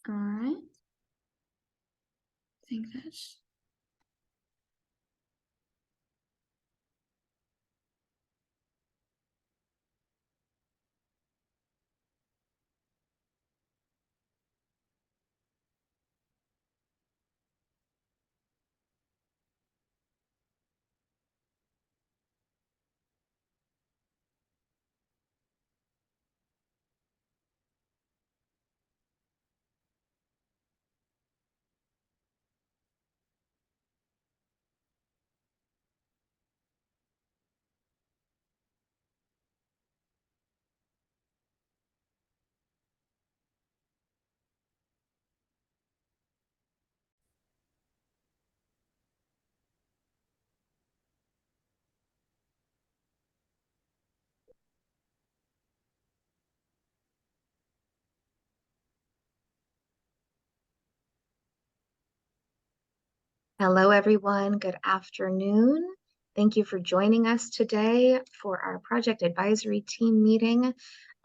All right. I think that's Hello, everyone. Good afternoon. Thank you for joining us today for our project advisory team meeting It's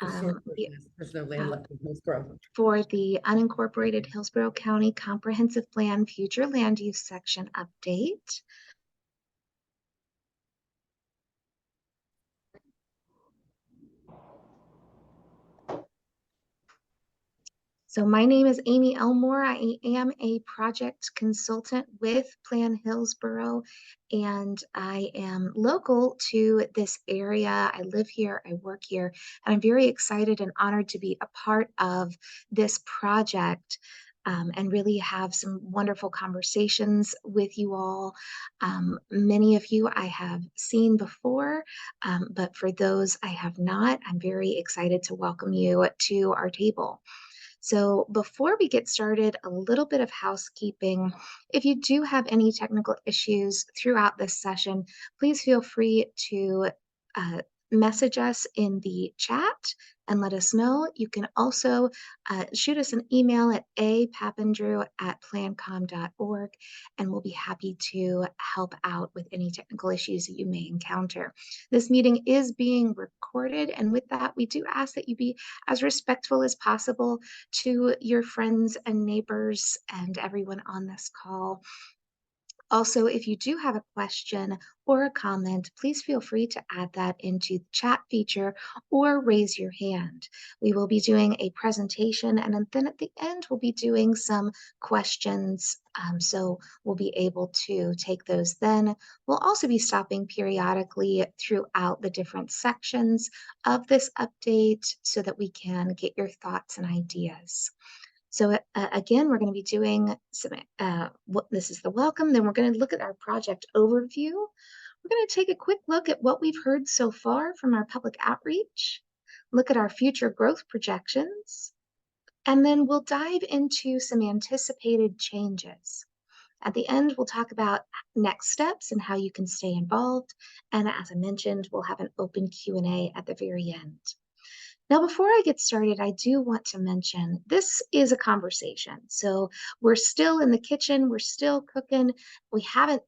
um, short the- business. There's no land uh, left in Hillsborough. for the unincorporated Hillsborough County Comprehensive Plan Future Land Use Section update. So my name is Amy Elmore. I am a project consultant with Plan Hillsborough, and I am local to this area. I live here, I work here, and I'm very excited and honored to be a part of this project. And really have some wonderful conversations with you all. Many of you I have seen before, but for those I have not, I'm very excited to welcome you to our table. So before we get started, a little bit of housekeeping. If you do have any technical issues throughout this session, please feel free to uh, message us in the chat and let us know. You can also shoot us an email at apapandrew@plancom.org, and we'll be happy to help out with any technical issues that you may encounter. This meeting is being recorded, and with that, we do ask that you be as respectful as possible to your friends and neighbors and everyone on this call. Also, if you do have a question or a comment, please feel free to add that into the chat feature or raise your hand. We will be doing a presentation, and then at the end, we'll be doing some questions. So we'll be able to take those then. We'll also be stopping periodically throughout the different sections of this update so that we can get your thoughts and ideas. So again, we're going to be doing some, this is the welcome, then we're going to look at our project overview. We're going to take a quick look at what we've heard so far from our public outreach, look at our future growth projections, and then we'll dive into some anticipated changes. At the end, we'll talk about next steps and how you can stay involved. And as I mentioned, we'll have an open Q&A at the very end. Now, before I get started, I do want to mention this is a conversation. So we're still in the kitchen, we're still cooking. We haven't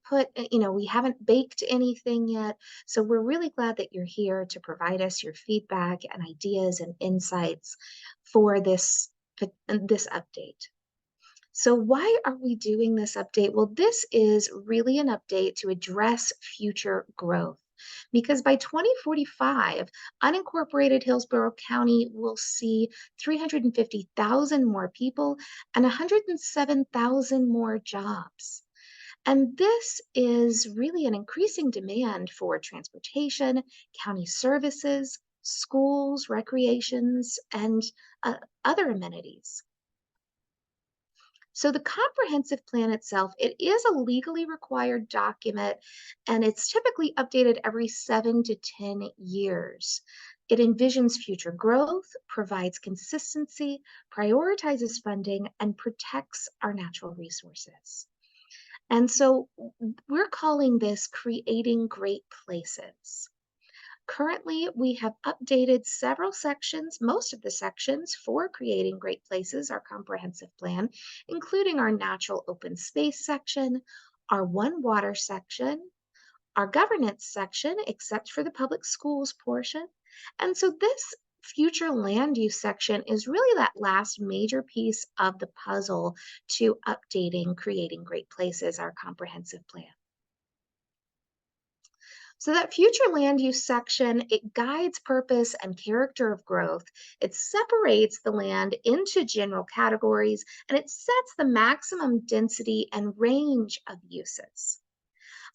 we haven't baked anything yet. So we're really glad that you're here to provide us your feedback and ideas and insights for this update. So why are we doing this update? Well, this is really an update to address future growth. Because by 2045, unincorporated Hillsborough County will see 350,000 more people and 107,000 more jobs. And this is really an increasing demand for transportation, county services, schools, recreations, and other amenities. So the comprehensive plan itself, it is a legally required document, and it's typically updated every 7 to 10 years. It envisions future growth, provides consistency, prioritizes funding, and protects our natural resources. And so we're calling this creating great places. Currently, we have updated several sections, most of the sections for creating great places, our comprehensive plan, including our natural open space section, our one water section, our governance section, except for the public schools portion. And so this future land use section is really that last major piece of the puzzle to updating Creating Great Places, our comprehensive plan. So that future land use section, it guides purpose and character of growth. It separates the land into general categories, and it sets the maximum density and range of uses.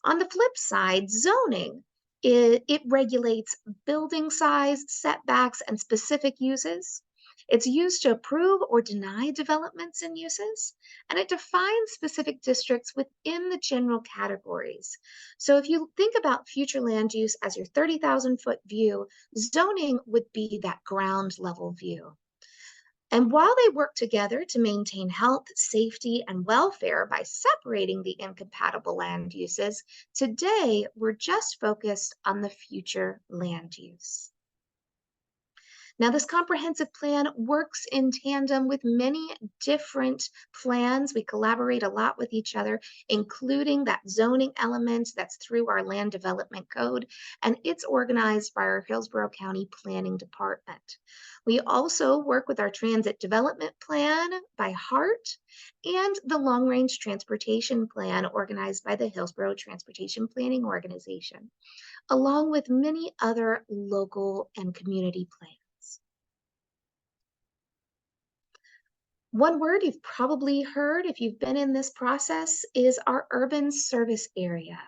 On the flip side, zoning, it regulates building size, setbacks, and specific uses. It's used to approve or deny developments and uses, and it defines specific districts within the general categories. So if you think about future land use as your 30,000-foot view, zoning would be that ground level view. And while they work together to maintain health, safety, and welfare by separating the incompatible land uses, today we're just focused on the future land use. Now, this comprehensive plan works in tandem with many different plans. We collaborate a lot with each other, including that zoning element that's through our land development code, and it's organized by our Hillsborough County Planning Department. We also work with our transit development plan by HART and the long range transportation plan organized by the Hillsborough Transportation Planning Organization, along with many other local and community plans. One word you've probably heard if you've been in this process is our urban service area.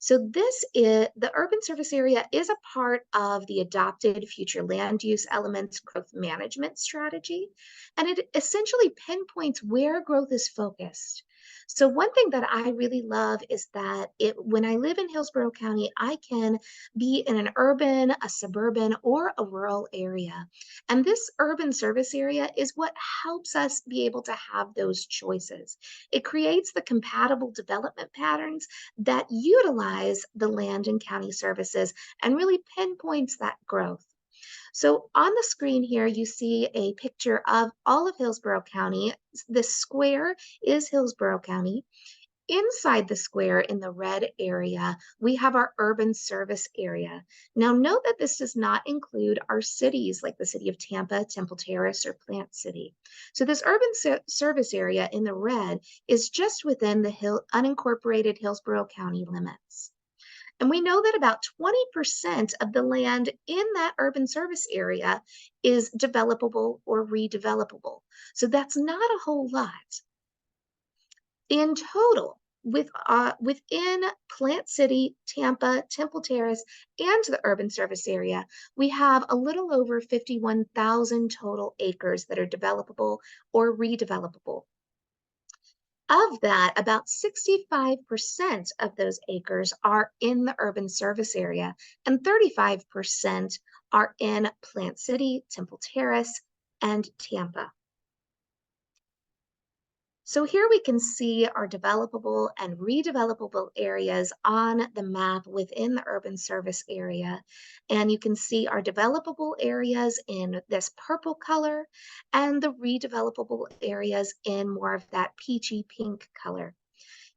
So the urban service area is a part of the adopted future land use elements growth management strategy, and it essentially pinpoints where growth is focused. So one thing that I really love is that when I live in Hillsborough County, I can be in an urban, a suburban, or a rural area. And this urban service area is what helps us be able to have those choices. It creates the compatible development patterns that utilize the land and county services and really pinpoints that growth. So on the screen here, you see a picture of all of Hillsborough County. The square is Hillsborough County. Inside the square in the red area, we have our urban service area. Now note that this does not include our cities like the city of Tampa, Temple Terrace, or Plant City. So this urban service area in the red is just within the unincorporated Hillsborough County limits. And we know that about 20% of the land in that urban service area is developable or redevelopable. So that's not a whole lot. In total, within Plant City, Tampa, Temple Terrace, and the urban service area, we have a little over 51,000 total acres that are developable or redevelopable. Of that, about 65% of those acres are in the urban service area, and 35% are in Plant City, Temple Terrace, and Tampa. So here we can see our developable and redevelopable areas on the map within the urban service area. And you can see our developable areas in this purple color and the redevelopable areas in more of that peachy pink color.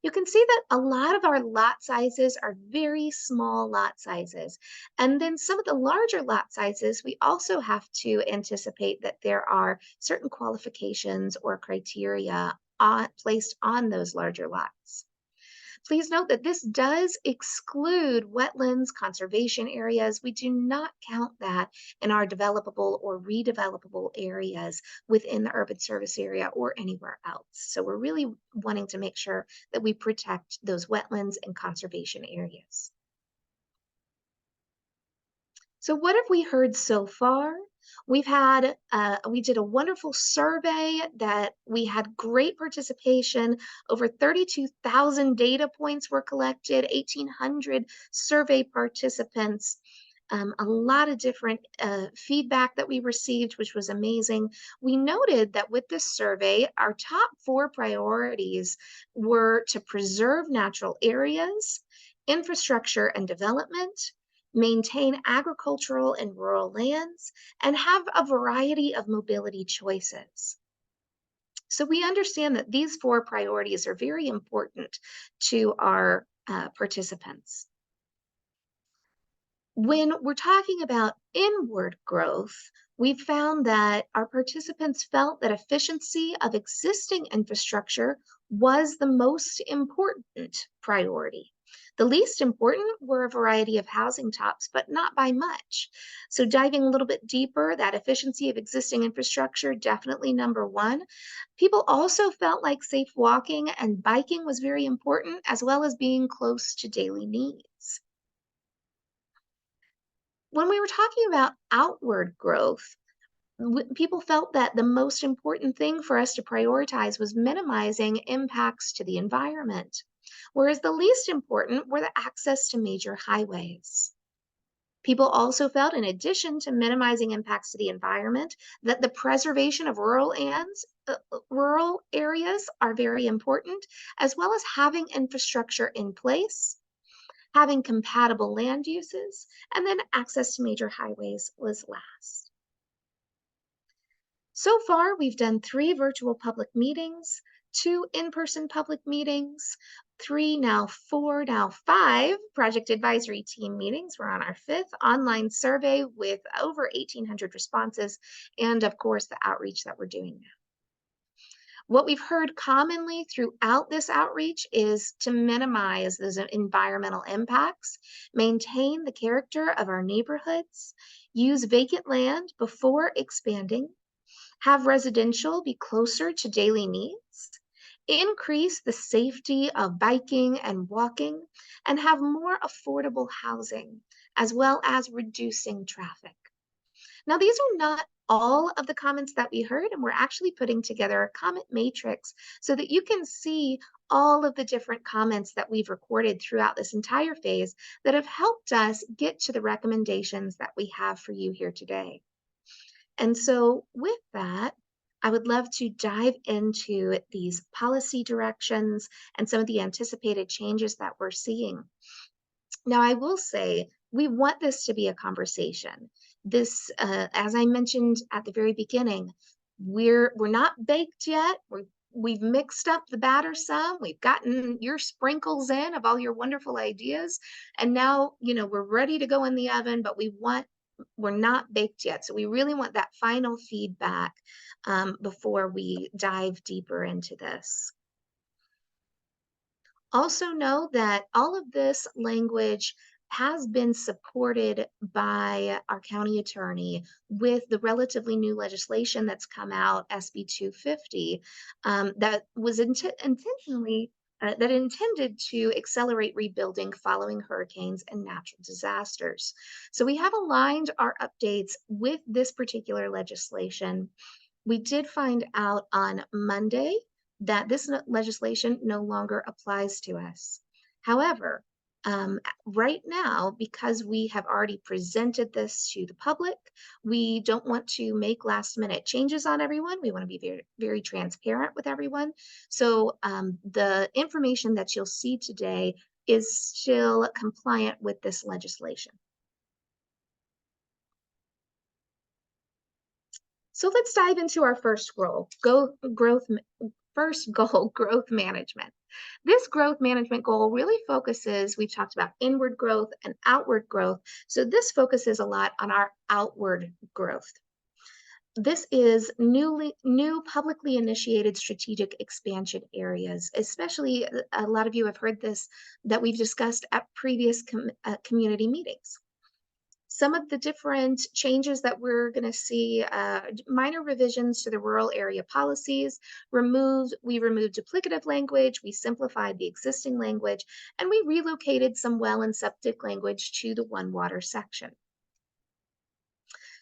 You can see that a lot of our lot sizes are very small lot sizes. And then some of the larger lot sizes, we also have to anticipate that there are certain qualifications or criteria placed on those larger lots. Please note that this does exclude wetlands, conservation areas. We do not count that in our developable or redevelopable areas within the urban service area or anywhere else. So we're really wanting to make sure that we protect those wetlands and conservation areas. So what have we heard so far? We did a wonderful survey that we had great participation. Over 32,000 data points were collected, 1,800 survey participants, a lot of different feedback that we received, which was amazing. We noted that with this survey, our top 4 priorities were to preserve natural areas, infrastructure and development, maintain agricultural and rural lands, and have a variety of mobility choices. So we understand that these 4 priorities are very important to our participants. When we're talking about inward growth, We found that our participants felt that efficiency of existing infrastructure was the most important priority. The least important were a variety of housing types, but not by much. So, diving a little bit deeper, that efficiency of existing infrastructure, definitely number one. People also felt like safe walking and biking was very important, as well as being close to daily needs. When we were talking about outward growth, people felt that the most important thing for us to prioritize was minimizing impacts to the environment, whereas the least important were the access to major highways. People also felt, in addition to minimizing impacts to the environment, that the preservation of rural areas are very important, as well as having infrastructure in place, having compatible land uses, and then access to major highways was last. So far, we've done 3 virtual public meetings, 2 in-person public meetings, 3, now 4, now 5 project advisory team meetings. We're on our 5th online survey with over 1,800 responses, and of course, the outreach that we're doing now. What we've heard commonly throughout this outreach is to minimize those environmental impacts, maintain the character of our neighborhoods, use vacant land before expanding, have residential be closer to daily needs, increase the safety of biking and walking, and have more affordable housing, as well as reducing traffic. Now, these are not all of the comments that we heard, and we're actually putting together a comment matrix so that you can see all of the different comments that we've recorded throughout this entire phase that have helped us get to the recommendations that we have for you here today. And so with that, I would love to dive into these policy directions and some of the anticipated changes that we're seeing. Now, I will say we want this to be a conversation. This, as I mentioned at the very beginning, we're not baked yet. We've mixed up the batter some. We've gotten your sprinkles in of all your wonderful ideas, and now we're ready to go in the oven. But we're not baked yet, so we really want that final feedback before we dive deeper into this. Also know that all of this language has been supported by our county attorney with the relatively new legislation that's come out, SB 250, that was intentionally that intended to accelerate rebuilding following hurricanes and natural disasters. So we have aligned our updates with this particular legislation. We did find out on Monday that this legislation no longer applies to us. However, right now, because we have already presented this to the public, we don't want to make last minute changes on everyone. We want to be very, very transparent with everyone. So the information that you'll see today is still compliant with this legislation. So let's dive into our first goal, growth management. This growth management goal really focuses, we've talked about inward growth and outward growth. So this focuses a lot on our outward growth. This is new publicly initiated strategic expansion areas, especially a lot of you have heard this, that we've discussed at previous community meetings. Some of the different changes that we're going to see, minor revisions to the rural area policies, we removed duplicative language, we simplified the existing language, and we relocated some well and septic language to the One Water section.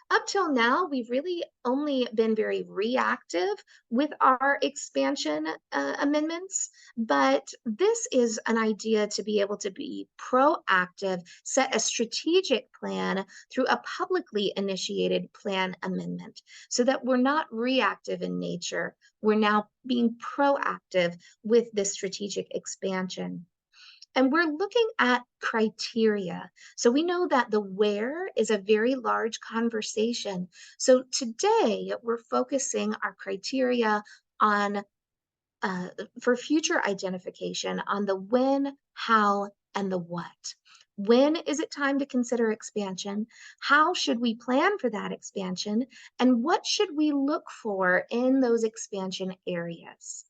Up till now, we've really only been very reactive with our expansion amendments, but this is an idea to be able to be proactive, set a strategic plan through a publicly initiated plan amendment so that we're not reactive in nature. We're now being proactive with this strategic expansion. And we're looking at criteria. So we know that the where is a very large conversation. So today we're focusing our criteria on, for future identification, on the when, how, and the what. When is it time to consider expansion? How should we plan for that expansion? And what should we look for in those expansion areas?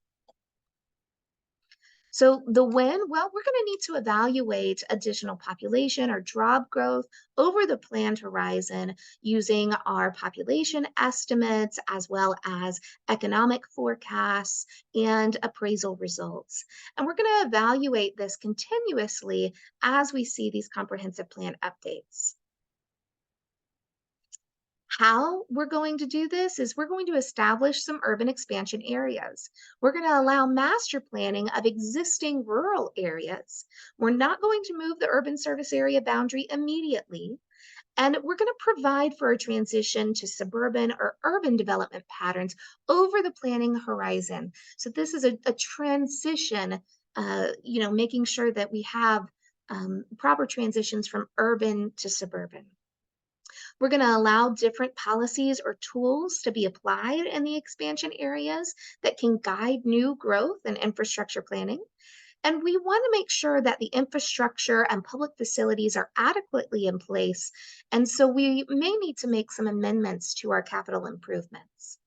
So the when, well, we're going to need to evaluate additional population or job growth over the planned horizon using our population estimates as well as economic forecasts and appraisal results. And we're going to evaluate this continuously as we see these comprehensive plan updates. How we're going to do this is we're going to establish some urban expansion areas. We're going to allow master planning of existing rural areas. We're not going to move the urban service area boundary immediately. And we're going to provide for a transition to suburban or urban development patterns over the planning horizon. So this is a transition, making sure that we have proper transitions from urban to suburban. We're going to allow different policies or tools to be applied in the expansion areas that can guide new growth and infrastructure planning. And we want to make sure that the infrastructure and public facilities are adequately in place. And so we may need to make some amendments to our capital improvements.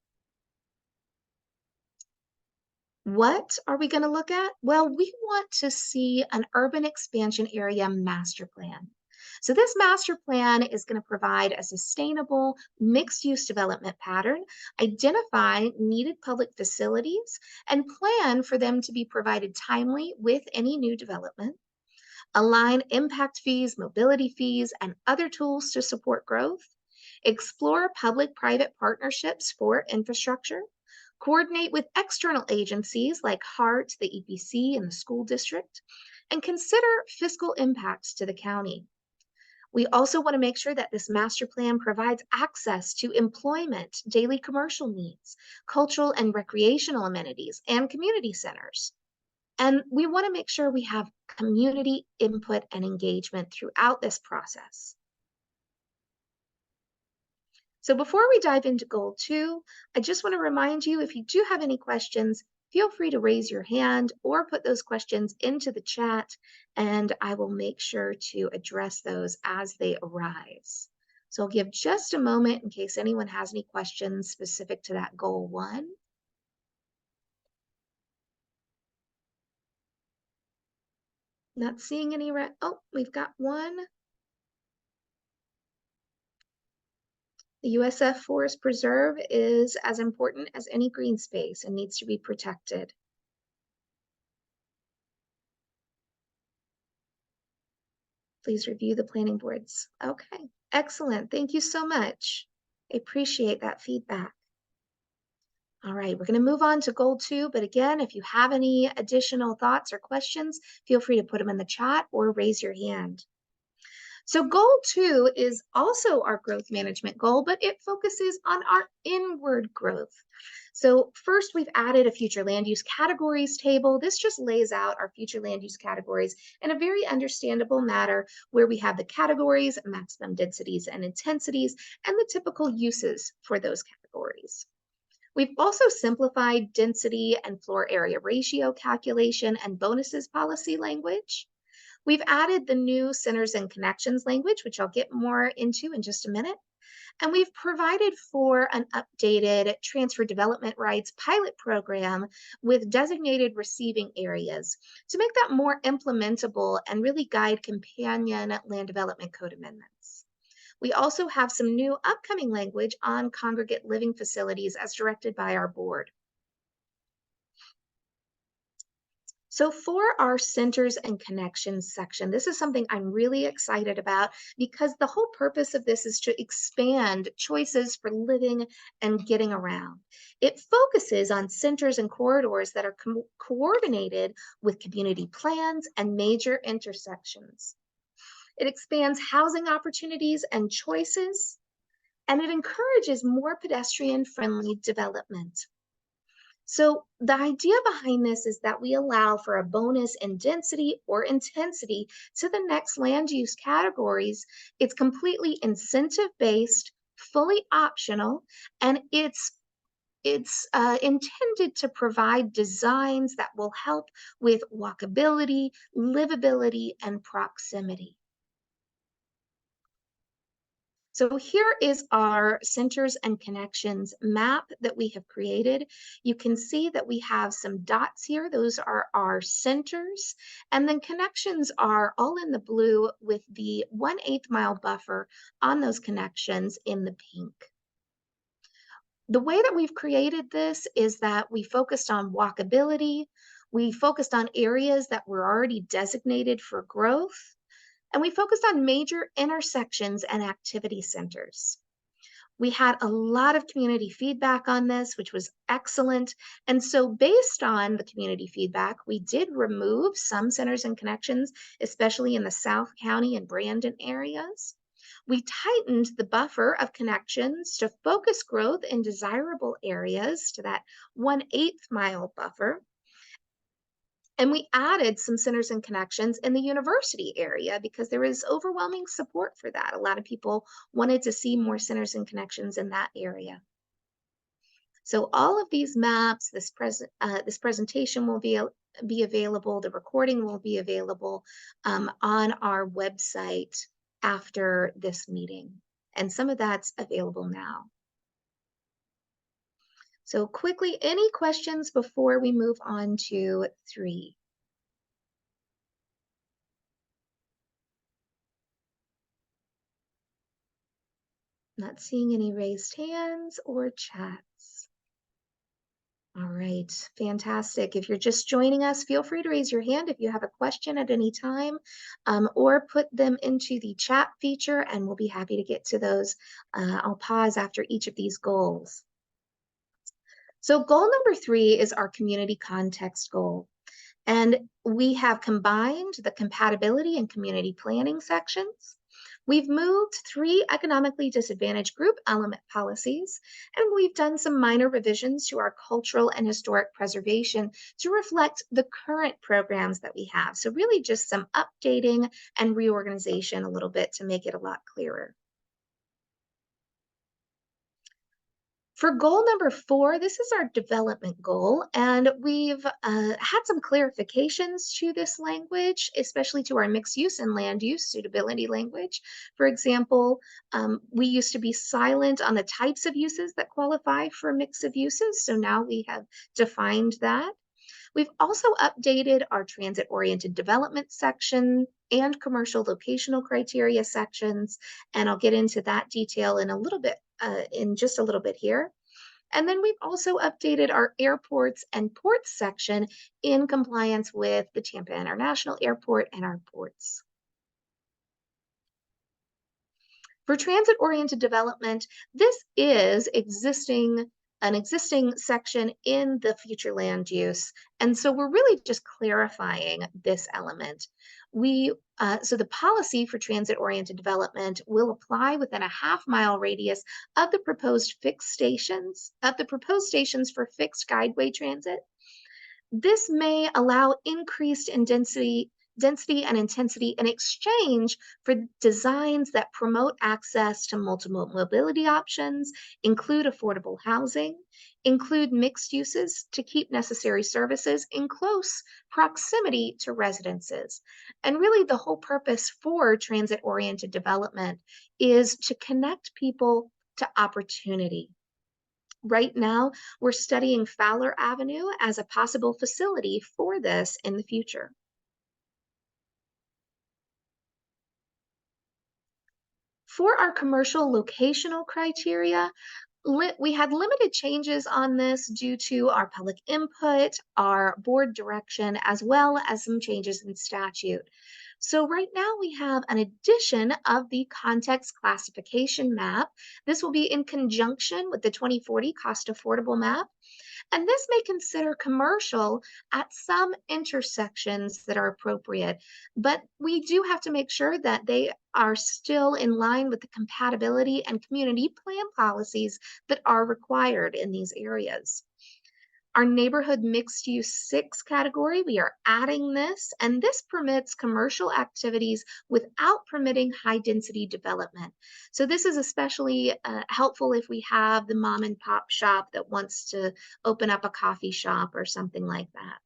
What are we going to look at? Well, we want to see an urban expansion area master plan. So this master plan is going to provide a sustainable mixed-use development pattern, identify needed public facilities, and plan for them to be provided timely with any new development, align impact fees, mobility fees, and other tools to support growth, explore public-private partnerships for infrastructure, coordinate with external agencies like HART, the EPC, and the school district, and consider fiscal impacts to the county. We also want to make sure that this master plan provides access to employment, daily commercial needs, cultural and recreational amenities, and community centers. And we want to make sure we have community input and engagement throughout this process. So before we dive into goal 2, I just want to remind you, if you do have any questions, feel free to raise your hand or put those questions into the chat, and I will make sure to address those as they arise. So I'll give just a moment in case anyone has any questions specific to that goal 1. Not seeing any, oh, we've got one. The USF Forest Preserve is as important as any green space and needs to be protected. Please review the planning boards. Okay, excellent. Thank you so much. I appreciate that feedback. All right, we're going to move on to goal 2. But again, if you have any additional thoughts or questions, feel free to put them in the chat or raise your hand. So goal 2 is also our growth management goal, but it focuses on our inward growth. So first, we've added a future land use categories table. This just lays out our future land use categories in a very understandable manner, where we have the categories, maximum densities and intensities, and the typical uses for those categories. We've also simplified density and floor area ratio calculation and bonuses policy language. We've added the new centers and connections language, which I'll get more into in just a minute. And we've provided for an updated transfer development rights pilot program with designated receiving areas to make that more implementable and really guide companion land development code amendments. We also have some new upcoming language on congregate living facilities as directed by our board. So for our centers and connections section, this is something I'm really excited about because the whole purpose of this is to expand choices for living and getting around. It focuses on centers and corridors that are coordinated with community plans and major intersections. It expands housing opportunities and choices, and it encourages more pedestrian-friendly development. So the idea behind this is that we allow for a bonus in density or intensity to the next land use categories. It's completely incentive-based, fully optional, and it's intended to provide designs that will help with walkability, livability, and proximity. So here is our centers and connections map that we have created. You can see that we have some dots here. Those are our centers. And then connections are all in the blue with the 1/8 mile buffer on those connections in the pink. The way that we've created this is that we focused on walkability. We focused on areas that were already designated for growth, and we focused on major intersections and activity centers. We had a lot of community feedback on this, which was excellent. And so, based on the community feedback, we did remove some centers and connections, especially in the South County and Brandon areas. We tightened the buffer of connections to focus growth in desirable areas to that 1/8 mile buffer. And we added some centers and connections in the university area because there was overwhelming support for that. A lot of people wanted to see more centers and connections in that area. So all of these maps, this presentation will be available. The recording will be available on our website after this meeting. And some of that's available now. So quickly, any questions before we move on to 3? Not seeing any raised hands or chats. All right, fantastic. If you're just joining us, feel free to raise your hand if you have a question at any time, or put them into the chat feature and we'll be happy to get to those. I'll pause after each of these goals. So goal number 3 is our community context goal. And we have combined the compatibility and community planning sections. We've moved 3 economically disadvantaged group element policies, and we've done some minor revisions to our cultural and historic preservation to reflect the current programs that we have. So really just some updating and reorganization a little bit to make it a lot clearer. For goal number 4, this is our development goal, and we've had some clarifications to this language, especially to our mixed use and land use suitability language. For example, we used to be silent on the types of uses that qualify for mix of uses, so now we have defined that. We've also updated our transit-oriented development section and commercial locational criteria sections, and I'll get into that detail in a little bit, in just a little bit here. And then we've also updated our airports and ports section in compliance with the Tampa International Airport and our ports. For transit-oriented development, this is an existing section in the future land use. And so we're really just clarifying this element. So the policy for transit-oriented development will apply within a half-mile radius of the proposed stations for fixed guideway transit. This may allow increased in density and intensity in exchange for designs that promote access to multiple mobility options, include affordable housing, include mixed uses to keep necessary services in close proximity to residences. And really the whole purpose for transit-oriented development is to connect people to opportunity. Right now, we're studying Fowler Avenue as a possible facility for this in the future. For our commercial locational criteria, we had limited changes on this due to our public input, our board direction, as well as some changes in statute. So right now we have an addition of the context classification map. This will be in conjunction with the 2040 cost affordable map. And this may consider commercial at some intersections that are appropriate, but we do have to make sure that they are still in line with the compatibility and community plan policies that are required in these areas. Our neighborhood mixed use 6 category, we are adding this, and this permits commercial activities without permitting high density development. So this is especially helpful if we have the mom and pop shop that wants to open up a coffee shop or something like that.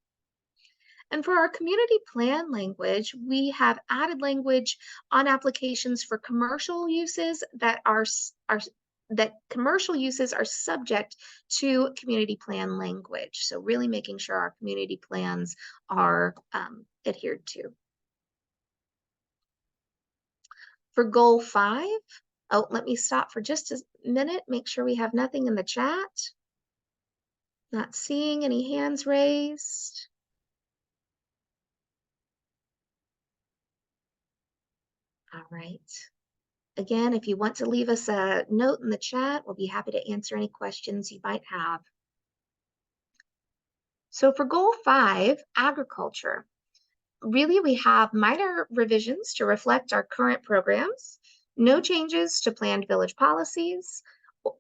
And for our community plan language, we have added language on applications for commercial uses that commercial uses are subject to community plan language. So really making sure our community plans are adhered to. For goal 5, oh, let me stop for just a minute, make sure we have nothing in the chat. Not seeing any hands raised. All right. Again, if you want to leave us a note in the chat, we'll be happy to answer any questions you might have. So for goal 5, agriculture, really we have minor revisions to reflect our current programs, no changes to planned village policies,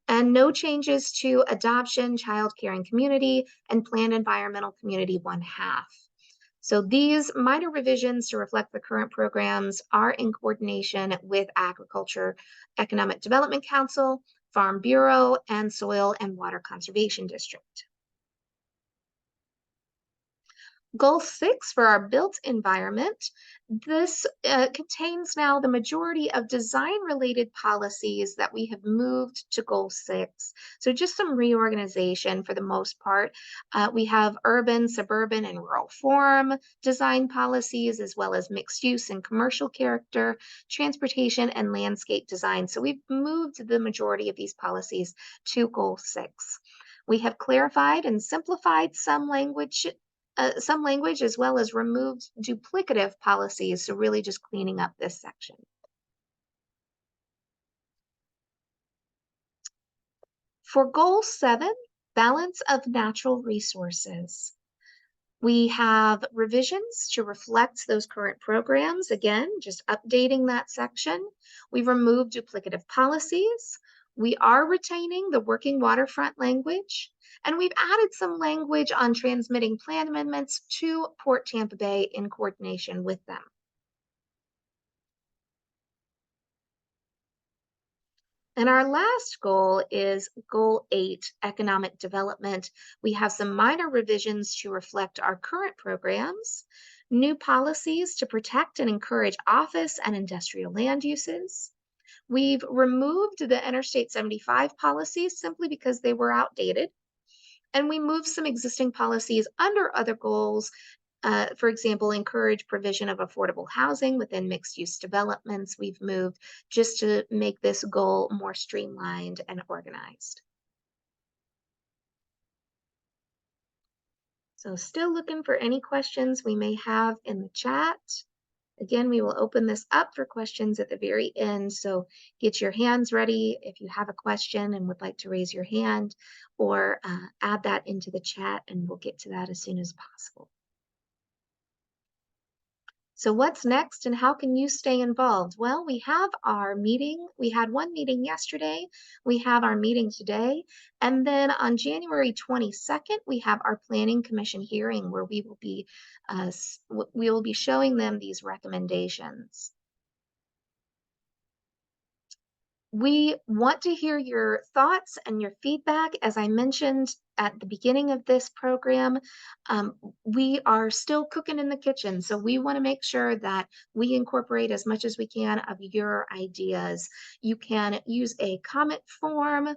and no changes to adoption, child care and community, and planned environmental community 1/2. So these minor revisions to reflect the current programs are in coordination with Agriculture Economic Development Council, Farm Bureau, and Soil and Water Conservation District. Goal 6 for our built environment, this contains now the majority of design-related policies that we have moved to goal 6. So just some reorganization for the most part. We have urban, suburban, and rural form design policies, as well as mixed use and commercial character, transportation, and landscape design. So we've moved the majority of these policies to goal 6. We have clarified and simplified some language as well as removed duplicative policies, so really just cleaning up this section. For goal 7, balance of natural resources, we have revisions to reflect those current programs. Again, just updating that section. We've removed duplicative policies. We are retaining the working waterfront language, and we've added some language on transmitting plan amendments to Port Tampa Bay in coordination with them. And our last goal is goal 8, economic development. We have some minor revisions to reflect our current programs, new policies to protect and encourage office and industrial land uses. We've removed the Interstate 75 policies simply because they were outdated. And we moved some existing policies under other goals, for example, encourage provision of affordable housing within mixed-use developments. We've moved just to make this goal more streamlined and organized. So still looking for any questions we may have in the chat. Again, we will open this up for questions at the very end, so get your hands ready if you have a question and would like to raise your hand, or add that into the chat and we'll get to that as soon as possible. So what's next and how can you stay involved? Well, we have our meeting. We had one meeting yesterday. We have our meeting today. And then on January 22nd, we have our Planning Commission hearing where we will be showing them these recommendations. We want to hear your thoughts and your feedback. As I mentioned at the beginning of this program, we are still cooking in the kitchen, so we want to make sure that we incorporate as much as we can of your ideas. You can use a comment form.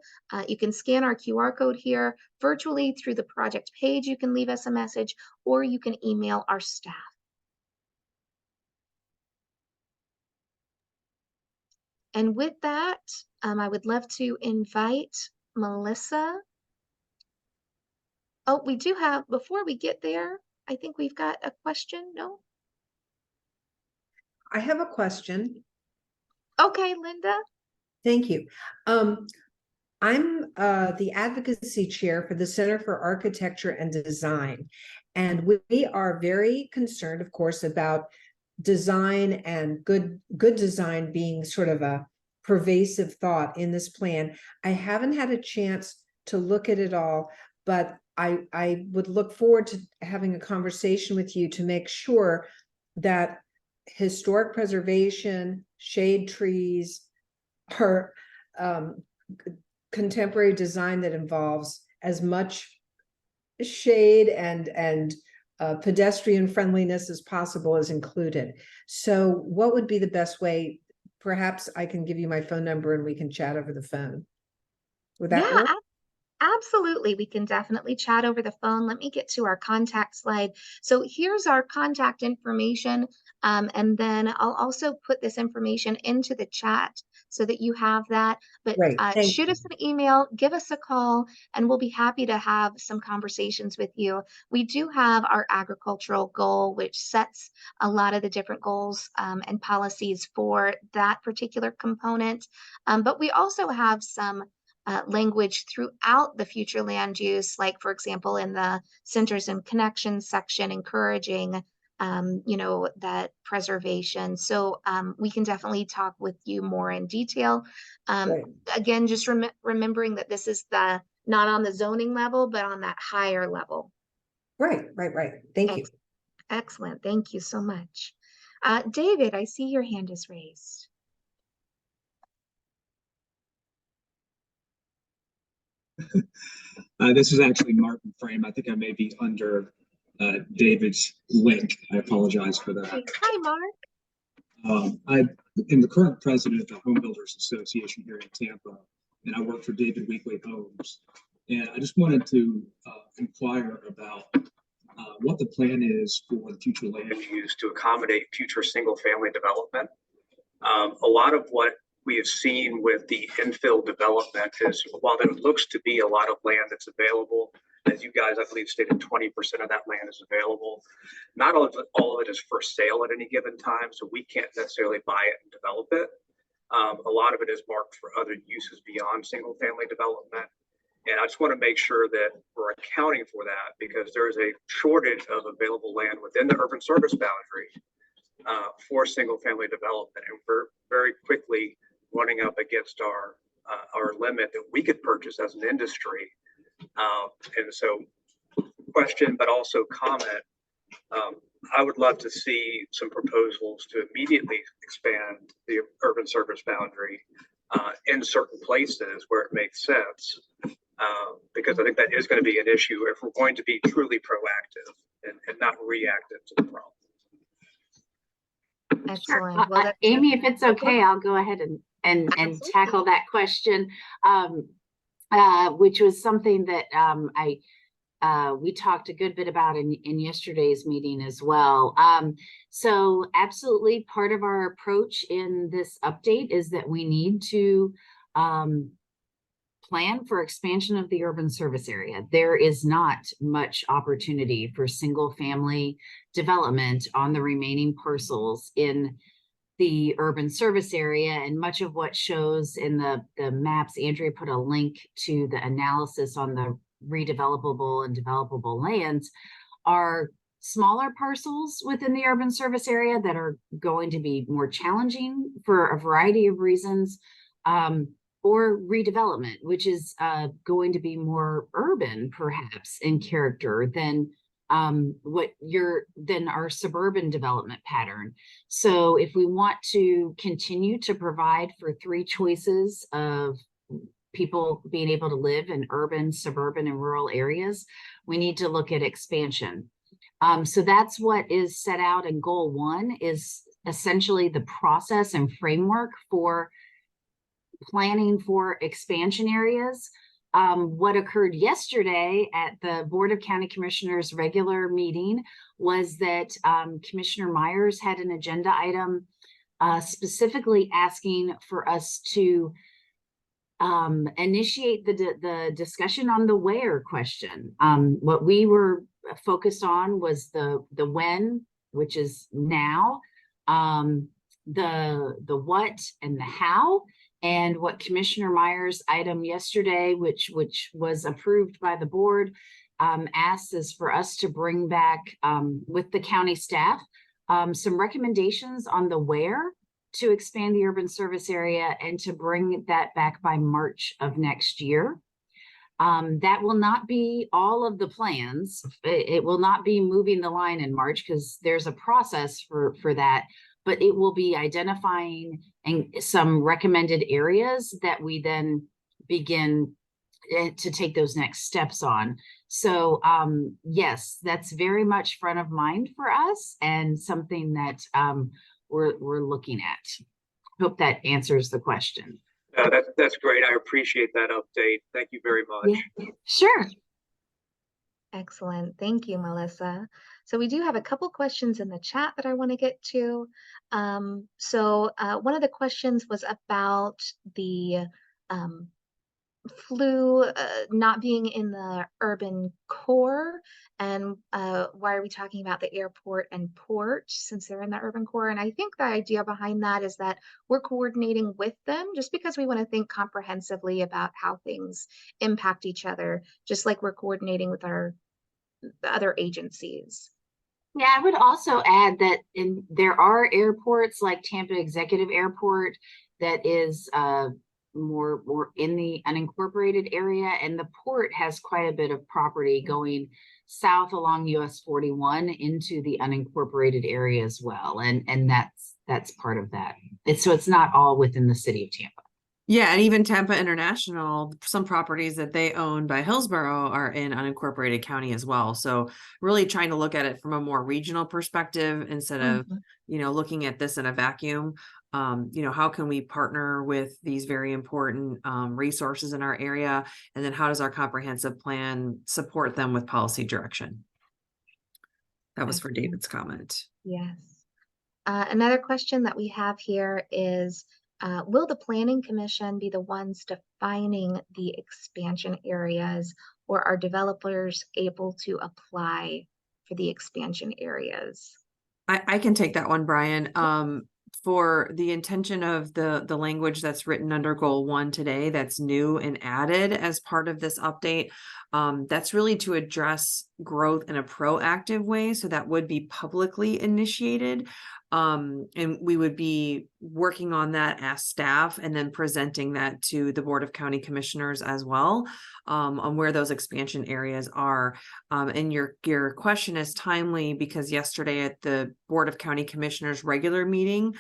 You can scan our QR code here virtually through the project page. You can leave us a message, or you can email our staff. And with that, I would love to invite Melissa. Oh, we do have, before we get there, I think we've got a question, no? I have a question. Okay, Linda. Thank you. I'm the advocacy chair for the Center for Architecture and Design, and we are very concerned, of course, about design and good design being sort of a pervasive thought in this plan. I haven't had a chance to look at it all, but I would look forward to having a conversation with you to make sure that historic preservation, shade trees, or contemporary design that involves as much shade and pedestrian friendliness as possible is included. So what would be the best way? Perhaps I can give you my phone number and we can chat over the phone. Would that Yeah, work? absolutely. We can definitely chat over the phone. Let me get to our contact slide. So here's our contact information. And then I'll also put this information into the chat so that you have that. But Great, thank shoot you. us an email, give us a call, and we'll be happy to have some conversations with you. We do have our agricultural goal, which sets a lot of the different goals and policies for that particular component. But we also have some language throughout the future land use, like for example, in the centers and connections section, encouraging, that preservation. So we can definitely talk with you more in detail. Great. Again, just remembering that this is not on the zoning level, but on that higher level. Right. Thank you. Excellent. Thank you so much. David, I see your hand is raised. This is actually Martin Frame. I think I may be under David's link. I apologize for that. Hi, Mark. I am the current president of the Home Builders Association here in Tampa, and I work for David Weekley Homes. And I just wanted to inquire about what the plan is for the future land use to accommodate future single-family development. A lot of what we have seen with the infill development is, while there looks to be a lot of land that's available, as you guys, I believe, stated 20% of that land is available. Not all of it is for sale at any given time, so we can't necessarily buy it and develop it. A lot of it is marked for other uses beyond single-family development. And I just want to make sure that we're accounting for that, because there is a shortage of available land within the urban service boundary for single-family development, and we're very quickly running up against our limit that we could purchase as an industry. And so, question, but also comment. I would love to see some proposals to immediately expand the urban service boundary in certain places where it makes sense, because I think that is going to be an issue if we're going to be truly proactive and not reactive to the problem. Excellent. Well, Amy, if it's okay, I'll go ahead and tackle that question, which was something that we talked a good bit about in yesterday's meeting as well. So absolutely, part of our approach in this update is that we need to plan for expansion of the urban service area. There is not much opportunity for single family development on the remaining parcels in the urban service area, and much of what shows in the maps, Andrea put a link to the analysis on the redevelopable and developable lands, are smaller parcels within the urban service area that are going to be more challenging for a variety of reasons, or redevelopment, which is going to be more urban perhaps in character than our suburban development pattern. So if we want to continue to provide for three choices of people being able to live in urban, suburban, and rural areas, we need to look at expansion. So that's what is set out in goal 1, is essentially the process and framework for planning for expansion areas. What occurred yesterday at the Board of County Commissioners regular meeting was that Commissioner Myers had an agenda item specifically asking for us to initiate the discussion on the where question. What we were focused on was the when, which is now, the what and the how. And what Commissioner Myers' item yesterday, which was approved by the board, asks is for us to bring back with the county staff some recommendations on the where to expand the urban service area, and to bring that back by March of next year. That will not be all of the plans. It will not be moving the line in March, because there's a process for that. But it will be identifying some recommended areas that we then begin to take those next steps on. So yes, that's very much front of mind for us and something that we're looking at. Hope that answers the question. That's great. I appreciate that update. Thank you very much. Yeah, sure. Excellent. Thank you, Melissa. So we do have a couple questions in the chat that I want to get to. One of the questions was about the um, flu not being in the urban core, and why are we talking about the airport and port since they're in the urban core? And I think the idea behind that is that we're coordinating with them just because we want to think comprehensively about how things impact each other, just like we're coordinating with the other agencies. Yeah, I would also add that there are airports like Tampa Executive Airport that is more in the unincorporated area, and the port has quite a bit of property going south along US 41 into the unincorporated area as well, and that's part of that. So it's not all within the city of Tampa. Yeah, and even Tampa International, some properties that they own by Hillsborough are in unincorporated county as well. So really trying to look at it from a more regional perspective instead of, looking at this in a vacuum. How can we partner with these very important resources in our area? And then how does our comprehensive plan support them with policy direction? That was for David's comment. Yes. Another question that we have here is, will the Planning Commission be the ones defining the expansion areas, or are developers able to apply for the expansion areas? I can take that one, Brian. For the intention of the language that's written under goal 1 today, that's new and added as part of this update, that's really to address growth in a proactive way. So that would be publicly initiated. And we would be working on that as staff and then presenting that to the Board of County Commissioners as well, on where those expansion areas are. And your question is timely because yesterday at the Board of County Commissioners regular meeting,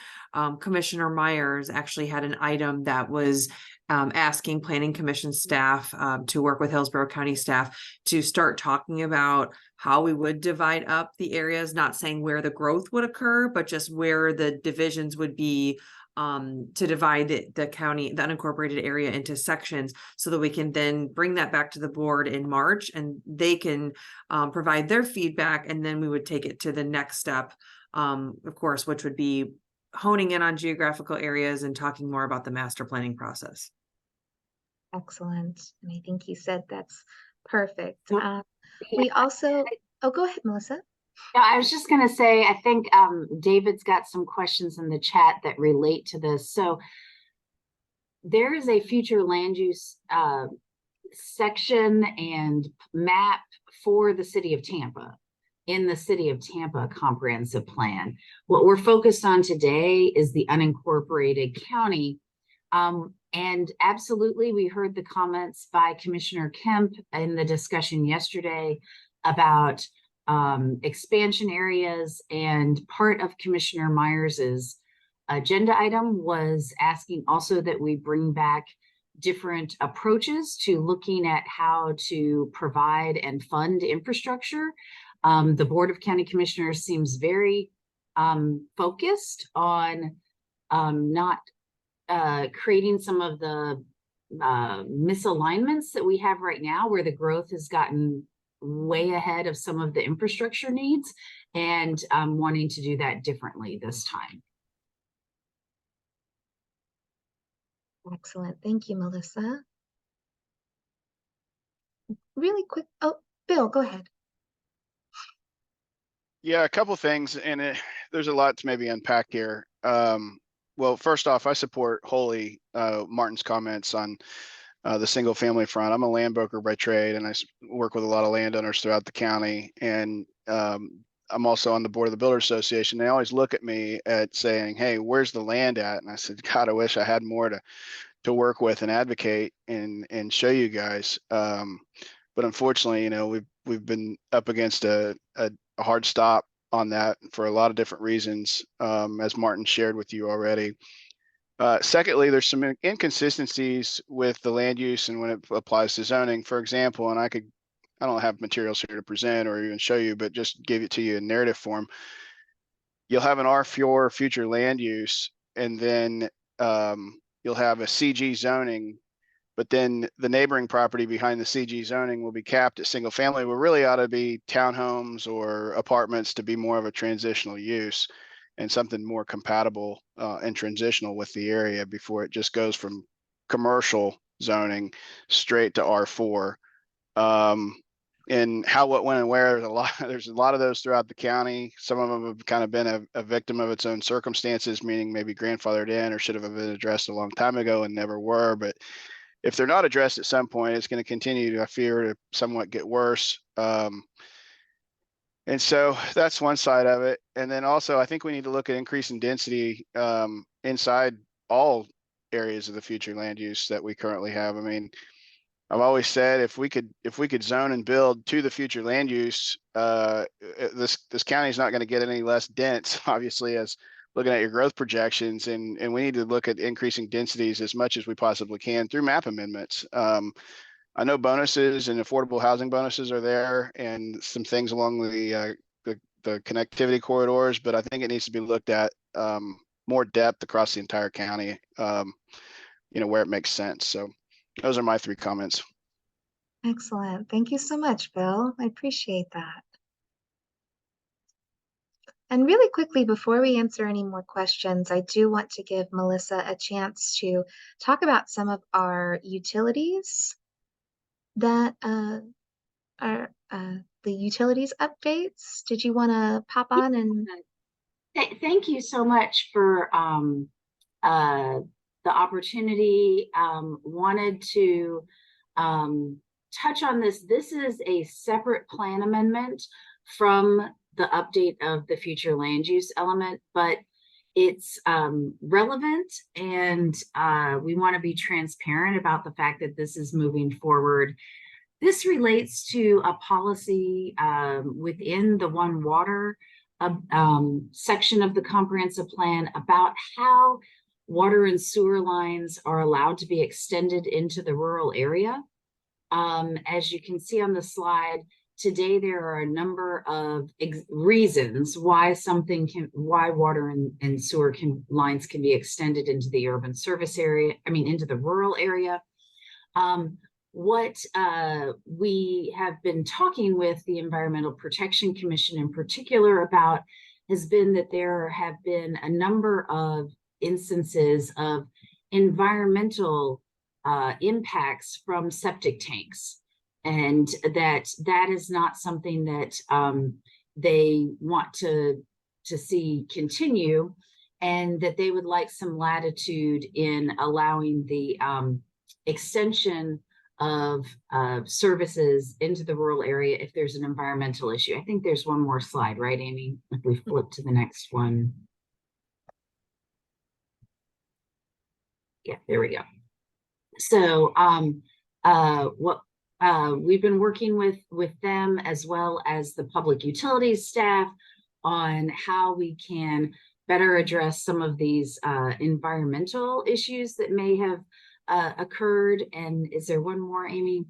Commissioner Myers actually had an item that was asking Planning Commission staff to work with Hillsborough County staff to start talking about how we would divide up the areas, not saying where the growth would occur, but just where the divisions would be, to divide the county, the unincorporated area into sections so that we can then bring that back to the board in March and they can provide their feedback. And then we would take it to the next step, of course, which would be honing in on geographical areas and talking more about the master planning process. Excellent. And I think you said that's perfect. Yeah. We also, oh, go ahead, Melissa. No, I was just going to say, I think David's got some questions in the chat that relate to this. So there is a future land use section and map for the city of Tampa in the city of Tampa comprehensive plan. What we're focused on today is the unincorporated county. And absolutely, we heard the comments by Commissioner Kemp in the discussion yesterday about expansion areas, and part of Commissioner Myers's agenda item was asking also that we bring back different approaches to looking at how to provide and fund infrastructure. The Board of County Commissioners seems very focused on not creating some of the misalignments that we have right now, where the growth has gotten way ahead of some of the infrastructure needs, and wanting to do that differently this time. Excellent. Thank you, Melissa. Really quick. Oh, Bill, go ahead. Yeah, a couple things, and there's a lot to maybe unpack here. Well, first off, I support wholly Martin's comments on the single family front. I'm a land broker by trade, and I work with a lot of landowners throughout the county. And I'm also on the board of the Builder Association. They always look at me at saying, "Hey, where's the land at?" And I said, "God, I wish I had more to work with and advocate and show you guys." But unfortunately, we've been up against a hard stop on that for a lot of different reasons, as Martin shared with you already. Secondly, there's some inconsistencies with the land use and when it applies to zoning. For example, and I could I don't have materials here to present or even show you, but just give it to you in narrative form. You'll have an R4 future land use, and then you'll have a CG zoning, but then the neighboring property behind the CG zoning will be capped at single family. We really ought to be townhomes or apartments to be more of a transitional use and something more compatible and transitional with the area before it just goes from commercial zoning straight to R4. And how, what, when, and where, there's a lot of those throughout the county. Some of them have kind of been a victim of its own circumstances, meaning maybe grandfathered in or should have been addressed a long time ago and never were. But if they're not addressed at some point, it's going to continue to, I fear, to somewhat get worse. And so that's one side of it. And then also, I think we need to look at increasing density inside all areas of the future land use that we currently have. I mean, I've always said if we could zone and build to the future land use, this county is not going to get any less dense, obviously, as looking at your growth projections, and we need to look at increasing densities as much as we possibly can through map amendments. I know bonuses and affordable housing bonuses are there, and some things along the connectivity corridors, but I think it needs to be looked at more depth across the entire county, where it makes sense. So those are my 3 comments. Excellent. Thank you so much, Bill. I appreciate that. And really quickly, before we answer any more questions, I do want to give Melissa a chance to talk about some of our utilities that are the utilities updates. Did you want to pop on and? Thank you so much for the opportunity. Wanted to touch on this. This is a separate plan amendment from the update of the future land use element, but it's relevant, and we want to be transparent about the fact that this is moving forward. This relates to a policy within the One Water section of the comprehensive plan about how water and sewer lines are allowed to be extended into the rural area. As you can see on the slide, today there are a number of reasons why water and sewer lines can be extended into the urban service area, into the rural area. What we have been talking with the Environmental Protection Commission in particular about has been that there have been a number of instances of environmental impacts from septic tanks, and that is not something that they want to see continue, and that they would like some latitude in allowing the extension of services into the rural area if there's an environmental issue. I think there's one more slide, right, Amy? If we flip to the next one. Yeah, there we go. So what we've been working with them as well as the public utilities staff on how we can better address some of these environmental issues that may have occurred. And is there one more, Amy?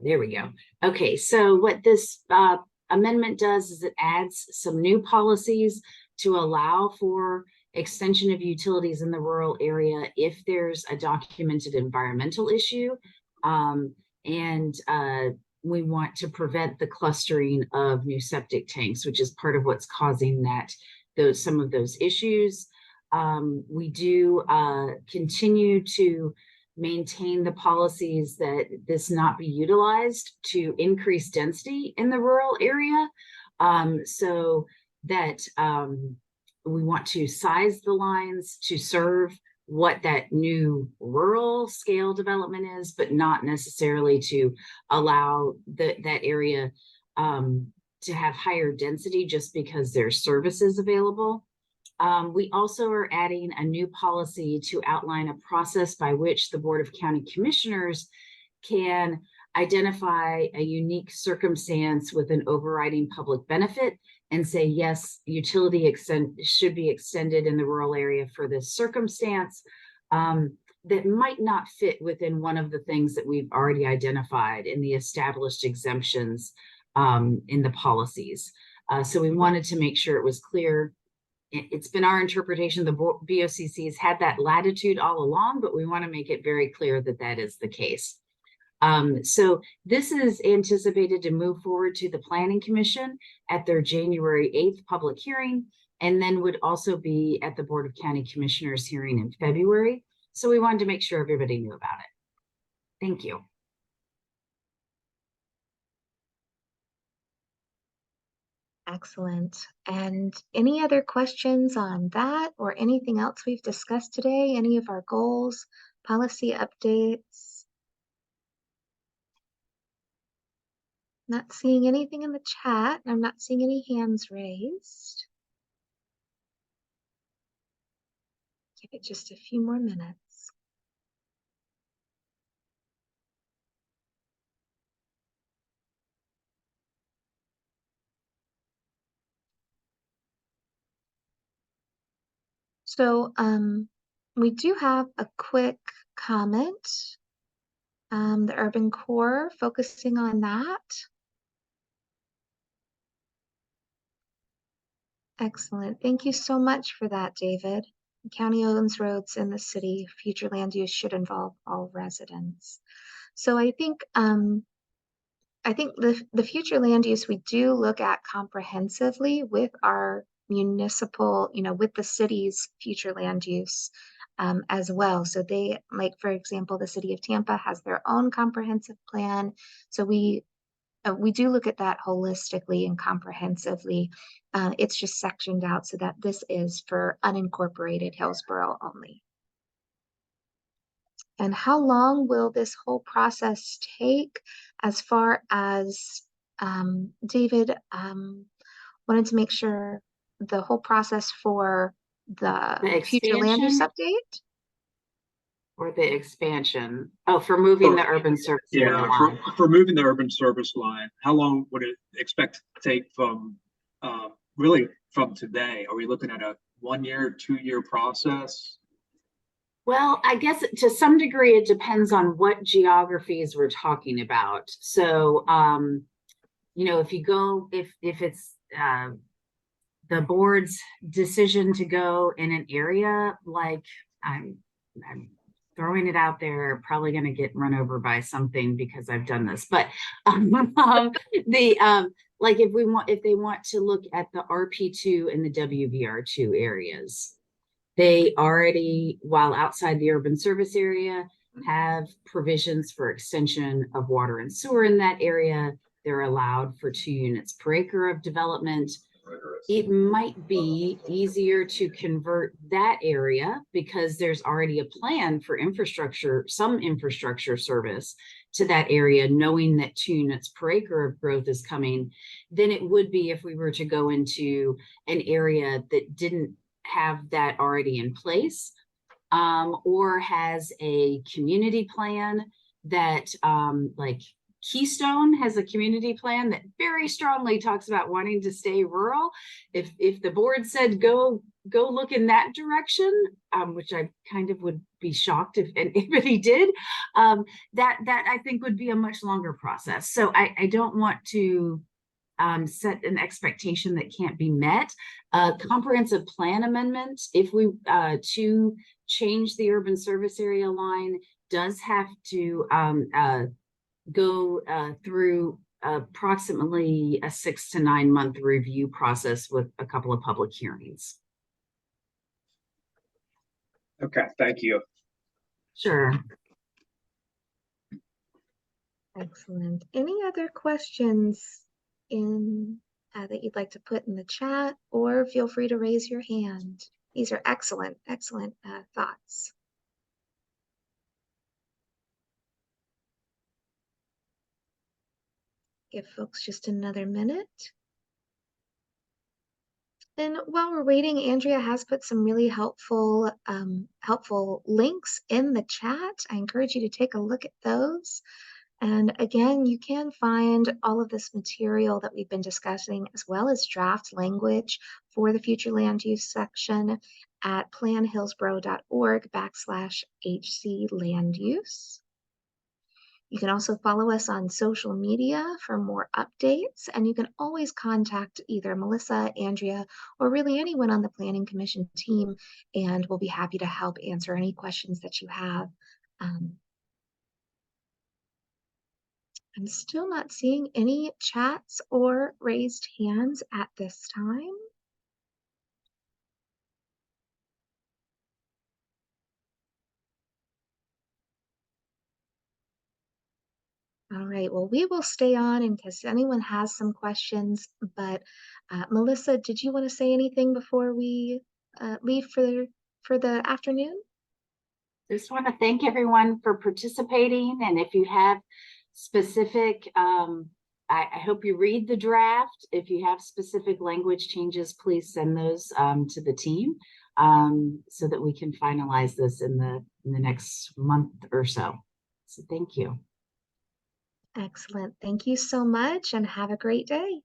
There we go. Okay, so what this amendment does is it adds some new policies to allow for extension of utilities in the rural area if there's a documented environmental issue. We want to prevent the clustering of new septic tanks, which is part of what's causing some of those issues. We do continue to maintain the policies that this not be utilized to increase density in the rural area, so that we want to size the lines to serve what that new rural scale development is, but not necessarily to allow that area to have higher density just because there's services available. We also are adding a new policy to outline a process by which the Board of County Commissioners can identify a unique circumstance with an overriding public benefit and say, yes, utility should be extended in the rural area for this circumstance. that might not fit within one of the things that we've already identified in the established exemptions in the policies. So we wanted to make sure it was clear. It's been our interpretation, the BOCC has had that latitude all along, but we want to make it very clear that that is the case. So this is anticipated to move forward to the Planning Commission at their January 8th public hearing, and then would also be at the Board of County Commissioners hearing in February. So we wanted to make sure everybody knew about it. Thank you. Excellent. And any other questions on that or anything else we've discussed today? Any of our goals, policy updates? Not seeing anything in the chat. I'm not seeing any hands raised. Give it just a few more minutes. So we do have a quick comment. The Urban Core, focusing on that. Excellent. Thank you so much for that, David. The county owns roads in the city. Future land use should involve all residents. So I think the future land use we do look at comprehensively with our municipal, with the city's future land use as well. So they, like, for example, the city of Tampa has their own comprehensive plan. So we do look at that holistically and comprehensively. It's just sectioned out so that this is for unincorporated Hillsborough only. And how long will this whole process take? As far as David wanted to make sure the whole process for the future land use expansion update? or the expansion? Oh, for moving the urban service area line. For moving the urban service line, how long would it expect to take from really from today? Are we looking at a 1 year, 2 year process? Well, I guess to some degree it depends on what geographies we're talking about. So, if you go, if it's the board's decision to go in an area, like I'm throwing it out there, probably going to get run over by something because I've done this, but like if they want to look at the RP2 and the WVR2 areas, they already, while outside the urban service area, have provisions for extension of water and sewer in that area. They're allowed for 2 units per acre of development. It might be easier to convert that area because there's already a plan for infrastructure, some infrastructure service to that area, knowing that 2 units per acre of growth is coming, than it would be if we were to go into an area that didn't have that already in place, or has a community plan that like Keystone has a community plan that very strongly talks about wanting to stay rural. If the board said go look in that direction, which I kind of would be shocked if anybody did, that I think would be a much longer process. So I don't want to set an expectation that can't be met. Comprehensive plan amendment, if we to change the urban service area line, does have to go through approximately a 6 to 9 month review process with a couple of public hearings. Okay, thank you. Sure. Excellent. Any other questions that you'd like to put in the chat, or feel free to raise your hand? These are excellent thoughts. Give folks just another minute. And while we're waiting, Andrea has put some really helpful links in the chat. I encourage you to take a look at those And again, you can find all of this material that we've been discussing, as well as draft language for the future land use section at planhillsboro.org/HC land use. You can also follow us on social media for more updates, and you can always contact either Melissa, Andrea, or really anyone on the Planning Commission team, and we'll be happy to help answer any questions that you have. I'm still not seeing any chats or raised hands at this time. All right, well, we will stay on in case anyone has some questions, but Melissa, did you want to say anything before we leave for the afternoon? Just want to thank everyone for participating, and if you have specific, I hope you read the draft. If you have specific language changes, please send those to the team so that we can finalize this in the next month or so. So thank you. Excellent. Thank you so much and have a great day.